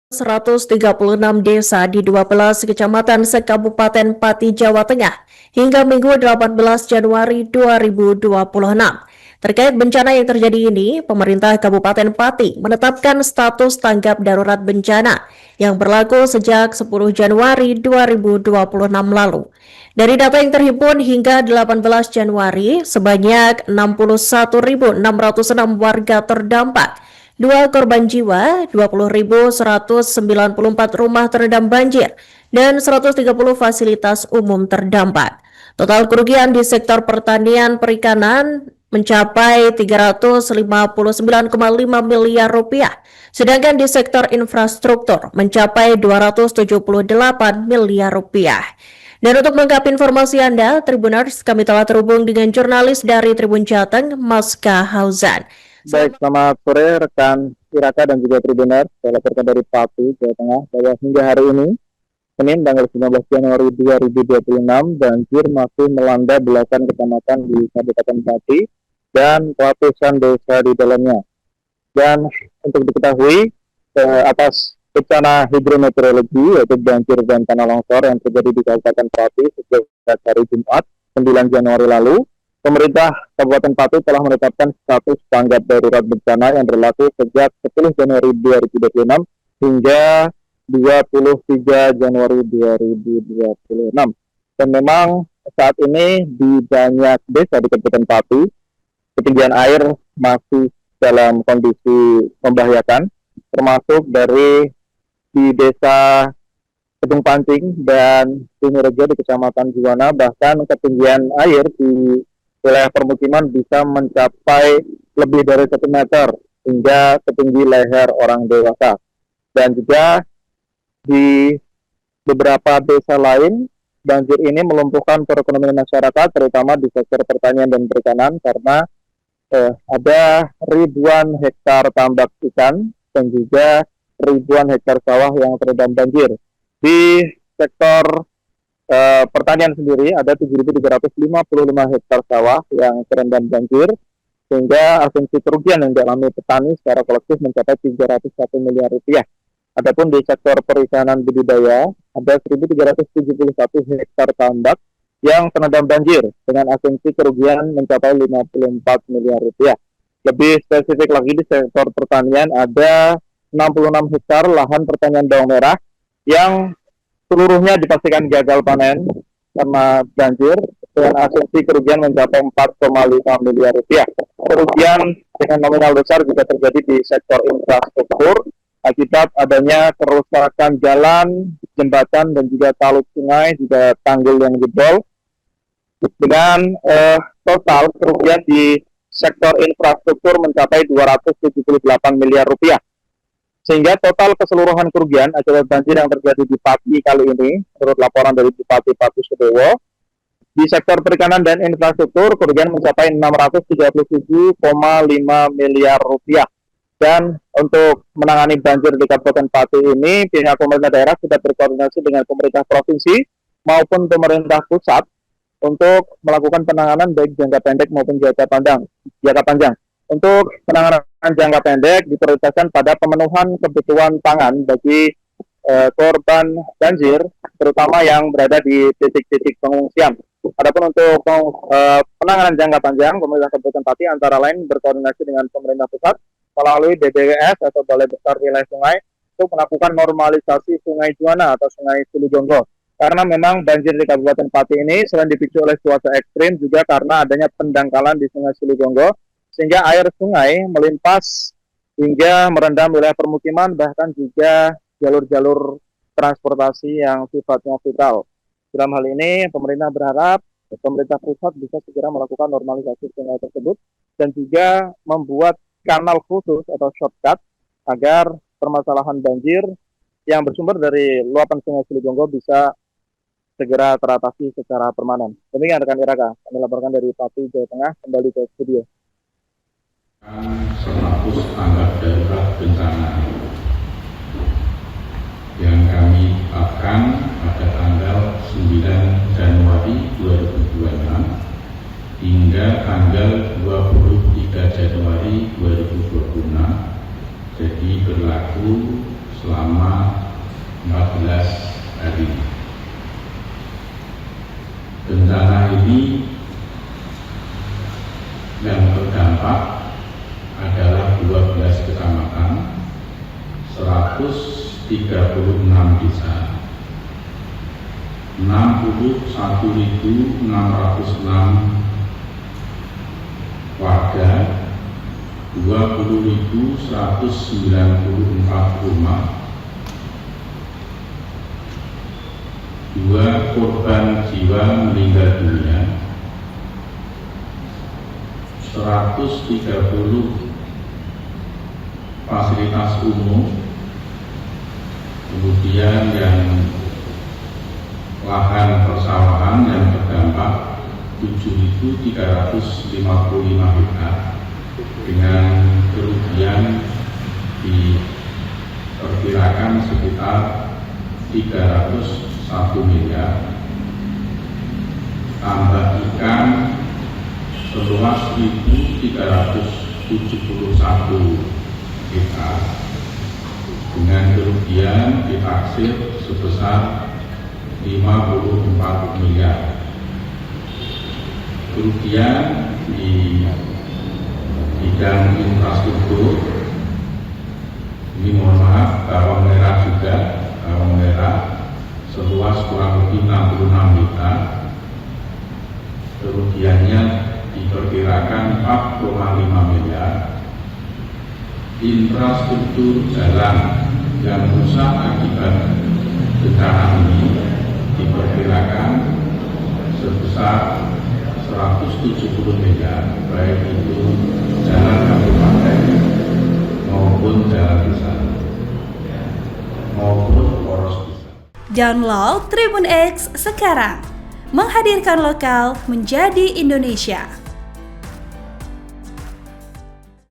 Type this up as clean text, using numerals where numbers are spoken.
136 desa di 12 kecamatan se-Kabupaten Pati, Jawa Tengah hingga Minggu 18 Januari 2026. Terkait bencana yang terjadi ini, pemerintah Kabupaten Pati menetapkan status tanggap darurat bencana yang berlaku sejak 10 Januari 2026 lalu. Dari data yang terhimpun hingga 18 Januari, sebanyak 61.606 warga terdampak. 2 korban jiwa, 20.194 rumah terendam banjir, dan 130 fasilitas umum terdampak. Total kerugian di sektor pertanian perikanan mencapai 359,5 miliar rupiah, sedangkan di sektor infrastruktur mencapai 278 miliar rupiah. Dan untuk mengungkap informasi Anda, Tribuners, kami telah terhubung dengan jurnalis dari Tribun Jateng, Maska Hauzan. Baik, selamat sore rekan Iraka dan juga Tribuners. Saya laporkan dari Pati, Jawa Tengah, bahwa hingga hari ini, Senin tanggal 19 Januari 2026, banjir masih melanda belasan kecamatan di Kabupaten Pati dan ratusan desa di dalamnya. Dan untuk diketahui, atas bencana hidrometeorologi, yaitu banjir dan tanah longsor yang terjadi di Kabupaten Pati sejak hari Jumat 9 Januari lalu, pemerintah Kabupaten Pati telah menetapkan status tanggap darurat bencana yang berlaku sejak 10 Januari 2026 hingga 23 Januari 2026. Dan memang saat ini di banyak desa di Kabupaten Pati, ketinggian air masih dalam kondisi membahayakan, termasuk dari di desa Kedung Pancing dan Sinirejo di Kecamatan Juwana, bahkan ketinggian air di wilayah permukiman bisa mencapai lebih dari 1 meter hingga setinggi leher orang dewasa. Dan juga di beberapa desa lain, banjir ini melumpuhkan perekonomian masyarakat, terutama di sektor pertanian dan perikanan, karena ada ribuan hektar tambak ikan dan juga ribuan hektar sawah yang terendam banjir. Di sektor pertanian sendiri ada 7.355 hektar sawah yang terendam banjir, sehingga asumsi kerugian yang dialami petani secara kolektif mencapai 301 miliar rupiah. Adapun di sektor perikanan budidaya ada 1.371 hektar tambak yang terendam banjir dengan asumsi kerugian mencapai 54 miliar rupiah. Lebih spesifik lagi di sektor pertanian ada 66 hektar lahan pertanian bawang merah yang seluruhnya dipastikan gagal panen karena banjir dengan asumsi kerugian mencapai 4,5 miliar rupiah. Kerugian dengan nominal besar juga terjadi di sektor infrastruktur akibat adanya kerusakan jalan, jembatan, dan juga taluk sungai, juga tanggul yang jebol. Dengan total kerugian di sektor infrastruktur mencapai 278 miliar rupiah. Sehingga total keseluruhan kerugian akibat banjir yang terjadi di Pati kali ini, menurut laporan dari Bupati Pati Sudowo, di sektor perikanan dan infrastruktur kerugian mencapai 637,5 miliar rupiah. Dan untuk menangani banjir di Kabupaten Pati ini, pihak pemerintah daerah sudah berkoordinasi dengan pemerintah provinsi maupun pemerintah pusat untuk melakukan penanganan baik jangka pendek maupun jangka panjang. Untuk penanganan jangka pendek diprioritaskan pada pemenuhan kebutuhan pangan bagi korban banjir, terutama yang berada di titik-titik pengungsian. Adapun untuk penanganan jangka panjang, pemerintah Kabupaten Pati antara lain berkoordinasi dengan pemerintah pusat melalui BBWS atau Balai Besar Wilayah Sungai untuk melakukan normalisasi Sungai Juwana atau Sungai Silujonggo. Karena memang banjir di Kabupaten Pati ini selain dipicu oleh cuaca ekstrim juga karena adanya pendangkalan di Sungai Silujonggo, sehingga air sungai melimpas hingga merendam wilayah permukiman, bahkan juga jalur-jalur transportasi yang sifatnya vital. Dalam hal ini, pemerintah berharap pemerintah pusat bisa segera melakukan normalisasi sungai tersebut dan juga membuat kanal khusus atau shortcut agar permasalahan banjir yang bersumber dari luapan Sungai Silujonggo bisa segera teratasi secara permanen. Demikian rekan Iraka, kami laporkan dari Pati, Jawa Tengah, kembali ke studio. Status tanggap darurat bencana yang kami tetapkan pada tanggal 9 Januari 2026 hingga tanggal 23 Januari 2026. Jadi berlaku selama 14 hari. Bencana ini yang terdampak adalah 12 kecamatan, 136 desa, 61.606 warga, 20.194 rumah, 2 korban jiwa meninggal dunia, 130 fasilitas umum, kemudian yang lahan persawahan yang terdampak 7.355 hektar dengan kerugian diperkirakan sekitar 301 miliar. Tambak ikan seluas 1.371 hektar dengan kerugian ditaksir sebesar 54 miliar. Kerugian di bidang infrastruktur ini mohon maaf, bawang merah juga, bawang merah seluas kurang lebih 66 hektar, kerugiannya diperkirakan 4,5 miliar. Infrastruktur jalan yang rusak akibat bencana ini diperkirakan sebesar 170 miliar, baik itu jalan kabupaten maupun jalan desa maupun poros desa. Download Tribun X sekarang, menghadirkan lokal menjadi Indonesia.